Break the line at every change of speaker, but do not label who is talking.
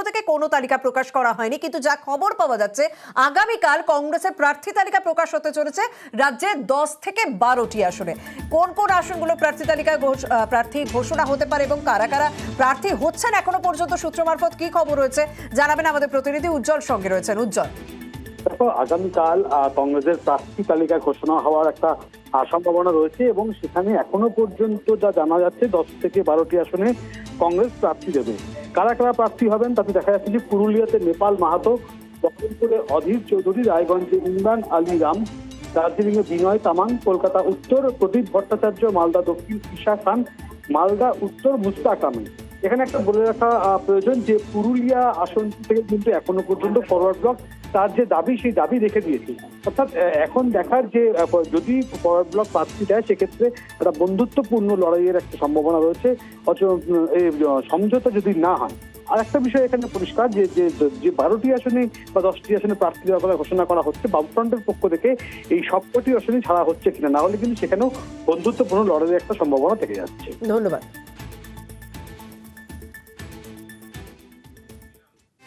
থেকে কোনো তালিকা প্রকাশ করা হয়নি, কিন্তু যা খবর পাওয়া যাচ্ছে আগামীকাল কংগ্রেসের প্রার্থী তালিকা প্রকাশ হতে চলেছে রাজ্যে 10 থেকে 12টি আসনে। কোন কোন আসনগুলো প্রার্থী তালিকায় প্রার্থী ঘোষণা হতে পারে এবং কারা কারা প্রার্থী হচ্ছেন এখনো পর্যন্ত সূত্র মারফত কি খবর রয়েছে জানাবেন আমাদের প্রতিনিধি উজ্জ্বল সঙ্গে রয়েছেন। উজ্জ্বল,
দেখো, আগামীকাল কংগ্রেসের প্রার্থী তালিকা ঘোষণা হওয়ার একটা সম্ভাবনা রয়েছে এবং সেখানে এখনো পর্যন্ত যা জানা যাচ্ছে 10 থেকে 12টি আসনে কংগ্রেস প্রার্থী দেবে। কারা কারা প্রার্থী হবেন তাতে দেখা যাচ্ছে যে পুরুলিয়াতে নেপাল মাহাতো, বহরমপুরে অধীর চৌধুরী, রায়গঞ্জে ইমরান আলী রাম, দার্জিলিং এ বিনয় তামাং, কলকাতা উত্তর প্রদীপ ভট্টাচার্য, মালদা দক্ষিণ ঈশা খান, মালদা উত্তর মুস্তাক আহমেদ। এখানে একটা বলে রাখা প্রয়োজন যে পুরুলিয়া আসনটি থেকে কিন্তু এখনো পর্যন্ত ফরওয়ার্ড ব্লক তার যে দাবি সেই দাবি রেখে দিয়েছে। অর্থাৎ এখন দেখার যে যদি ফরওয়ার্ড ব্লক প্রার্থী দেয় সেক্ষেত্রে একটা বন্ধুত্বপূর্ণ লড়াইয়ের একটা সম্ভাবনা রয়েছে, সমঝোতা যদি না হয়। আর একটা বিষয় এখানে পরিষ্কার যে 12টি আসনে বা 10টি আসনে প্রার্থী দেওয়ার কথা ঘোষণা করা হচ্ছে, বামফ্রন্টের পক্ষ থেকে এই সবকটি আসনে ছাড়া হচ্ছে কিনা, না হলে কিন্তু সেখানেও বন্ধুত্বপূর্ণ লড়াইয়ের একটা সম্ভাবনা থেকে যাচ্ছে।
ধন্যবাদ।